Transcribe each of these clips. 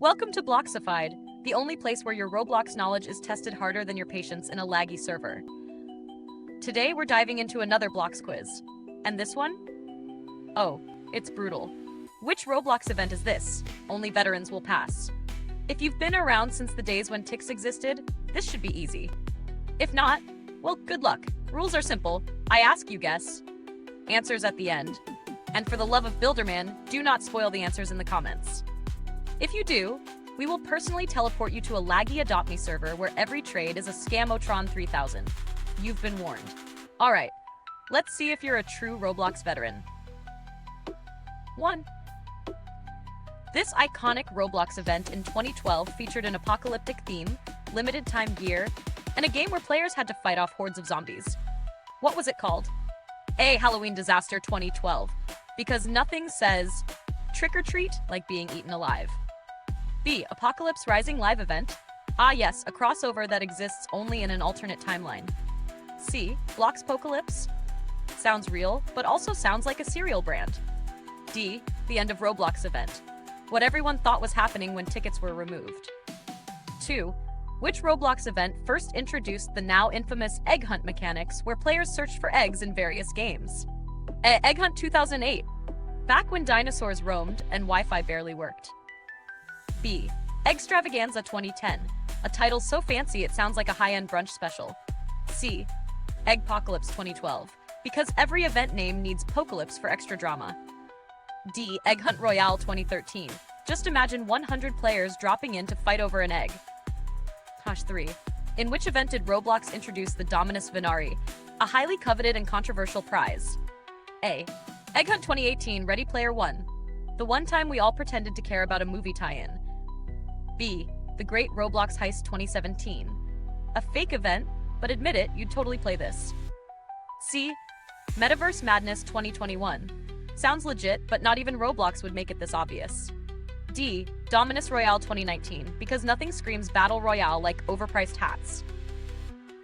Welcome to Bloxified, the only place where your Roblox knowledge is tested harder than your patience in a laggy server. Today we're diving into another Blox Quiz. And this one? Oh, it's brutal. Which Roblox event is this? Only veterans will pass. If you've been around since the days when ticks existed, this should be easy. If not, well, good luck. Rules are simple. I ask, you guess. Answers at the end. And for the love of Builderman, do not spoil the answers in the comments. If you do, we will personally teleport you to a laggy Adopt Me server where every trade is a Scamotron 3000. You've been warned. Alright, let's see if you're a true Roblox veteran. 1. This iconic Roblox event in 2012 featured an apocalyptic theme, limited time gear, and a game where players had to fight off hordes of zombies. What was it called? A. Halloween Disaster 2012, because nothing says trick or treat like being eaten alive. B. Apocalypse Rising live event. Ah yes, a crossover that exists only in an alternate timeline. C. Bloxpocalypse. Sounds real, but also sounds like a cereal brand. D. The end of Roblox event. What everyone thought was happening when tickets were removed. 2. Which Roblox event first introduced the now infamous egg hunt mechanics where players searched for eggs in various games? A. Egg Hunt 2008. Back when dinosaurs roamed and Wi-Fi barely worked. B. Eggstravaganza 2010. A title so fancy it sounds like a high-end brunch special. C. Eggpocalypse 2012. Because every event name needs pocalypse for extra drama. D. Egg Hunt Royale 2013. Just imagine 100 players dropping in to fight over an egg. 3. In which event did Roblox introduce the Dominus Venari, a highly coveted and controversial prize? A. Egg Hunt 2018 Ready Player One. The one time we all pretended to care about a movie tie-in. B. The Great Roblox Heist 2017. A fake event, but admit it, you'd totally play this. C. Metaverse Madness 2021. Sounds legit, but not even Roblox would make it this obvious. D. Dominus Royale 2019, because nothing screams Battle Royale like overpriced hats.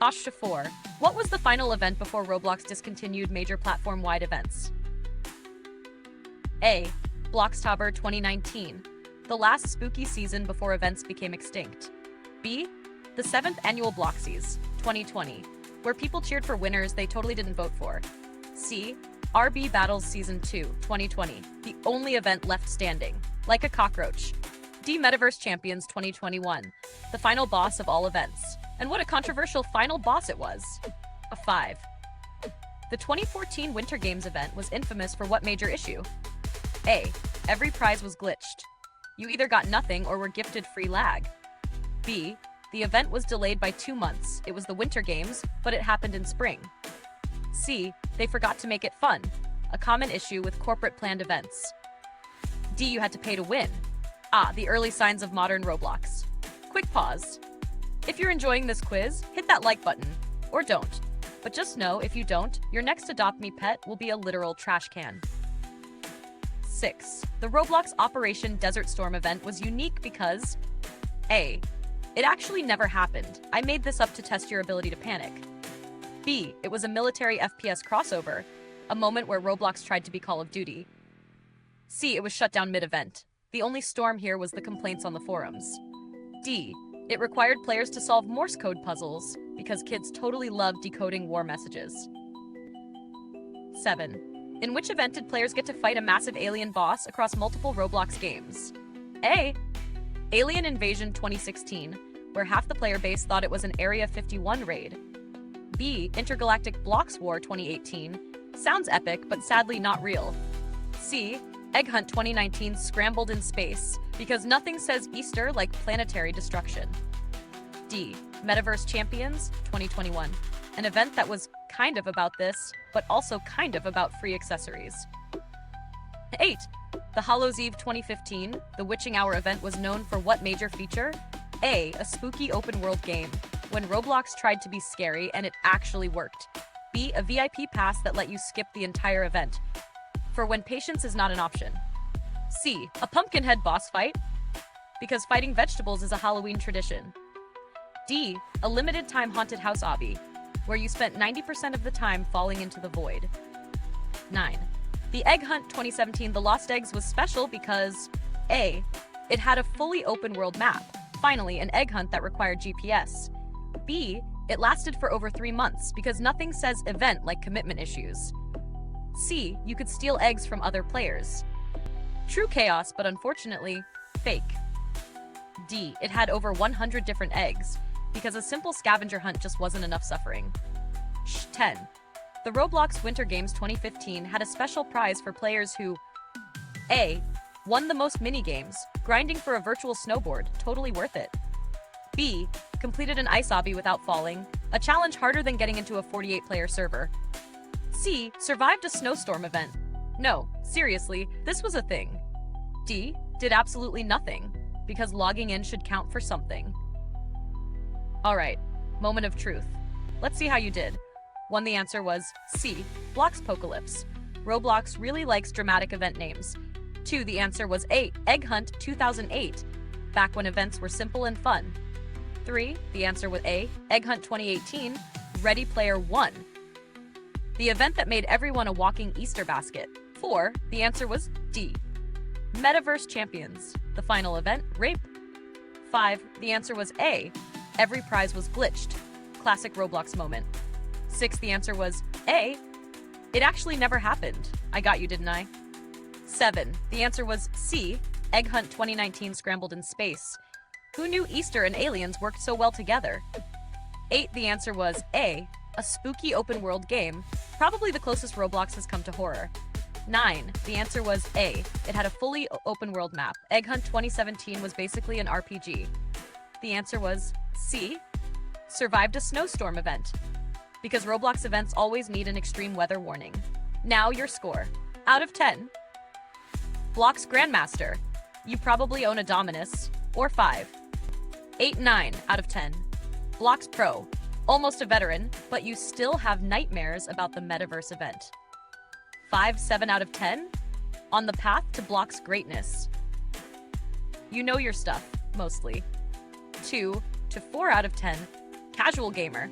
4. What was the final event before Roblox discontinued major platform-wide events? A. Bloxtober 2019. The last spooky season before events became extinct. B. The 7th annual Bloxies 2020, where people cheered for winners they totally didn't vote for. C. RB Battles Season 2 2020, the only event left standing, like a cockroach. D. Metaverse Champions 2021, the final boss of all events. And what a controversial final boss it was. 5. The 2014 Winter Games event was infamous for what major issue? A. Every prize was glitched. You either got nothing or were gifted free lag. B. The event was delayed by 2 months. It was the Winter Games, but it happened in spring. C. They forgot to make it fun, a common issue with corporate planned events. D. You had to pay to win. The early signs of modern Roblox. Quick pause. If you're enjoying this quiz, hit that like button, or don't. But just know, if you don't, your next Adopt Me pet will be a literal trash can. 6. The Roblox Operation Desert Storm event was unique because A. It actually never happened. I made this up to test your ability to panic. B. It was a military FPS crossover, a moment where Roblox tried to be Call of Duty. C. It was shut down mid-event. The only storm here was the complaints on the forums. D. It required players to solve Morse code puzzles because kids totally love decoding war messages. 7. In which event did players get to fight a massive alien boss across multiple Roblox games? A. Alien Invasion 2016, where half the player base thought it was an Area 51 raid. B. Intergalactic Blox War 2018. Sounds epic, but sadly not real. C. Egg Hunt 2019 Scrambled in Space, because nothing says Easter like planetary destruction. D. Metaverse Champions 2021. An event that was kind of about this, but also kind of about free accessories. 8. The Hallows Eve 2015, the Witching Hour event was known for what major feature? A. A spooky open-world game, when Roblox tried to be scary and it actually worked. B. A VIP pass that let you skip the entire event, for when patience is not an option. C. A Pumpkinhead boss fight, because fighting vegetables is a Halloween tradition. D. A limited-time haunted house obby, where you spent 90% of the time falling into the void. 9. The Egg Hunt 2017 The Lost Eggs was special because A. It had a fully open world map. Finally, an egg hunt that required GPS. B. It lasted for over 3 months because nothing says event like commitment issues. C. You could steal eggs from other players. True chaos, but unfortunately, fake. D. It had over 100 different eggs because a simple scavenger hunt just wasn't enough suffering. 10. The Roblox Winter Games 2015 had a special prize for players who A. Won the most mini-games, grinding for a virtual snowboard, totally worth it. B. Completed an ice obby without falling, a challenge harder than getting into a 48-player server. C. Survived a snowstorm event. No, seriously, this was a thing. D. Did absolutely nothing, because logging in should count for something. Alright, moment of truth. Let's see how you did. 1. The answer was C. Bloxpocalypse. Roblox really likes dramatic event names. 2. The answer was A. Egg Hunt 2008, back when events were simple and fun. 3. The answer was A. Egg Hunt 2018, Ready Player One, the event that made everyone a walking Easter basket. 4. The answer was D. Metaverse Champions, the final event, Rape. 5. The answer was A. Every prize was glitched, classic Roblox moment. 6. The answer was A. It actually never happened. I got you, didn't I? 7. The answer was C. Egg Hunt 2019 Scrambled in Space. Who knew Easter and aliens worked so well together? 8. The answer was A. A spooky open-world game, probably the closest Roblox has come to horror. 9. The answer was A. It had a fully open-world map. Egg Hunt 2017 was basically an RPG. The answer was C. Survived a snowstorm event, because Roblox events always need an extreme weather warning. Now your score. Out of 10. Blox Grandmaster. You probably own a Dominus. Or 5. 8, 9 out of 10. Blox Pro. Almost a veteran, but you still have nightmares about the metaverse event. 5, 7 out of 10. On the path to Blox greatness. You know your stuff, mostly. 2 to 4 out of 10. Casual gamer.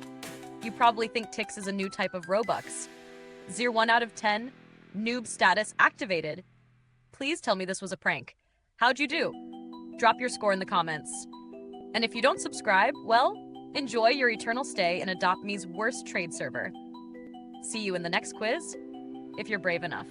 You probably think Tix is a new type of Robux. 0, 1 out of 10. Noob status activated. Please tell me this was a prank. How'd you do? Drop your score in the comments. And if you don't subscribe, well, enjoy your eternal stay in Adopt Me's worst trade server. See you in the next quiz, if you're brave enough.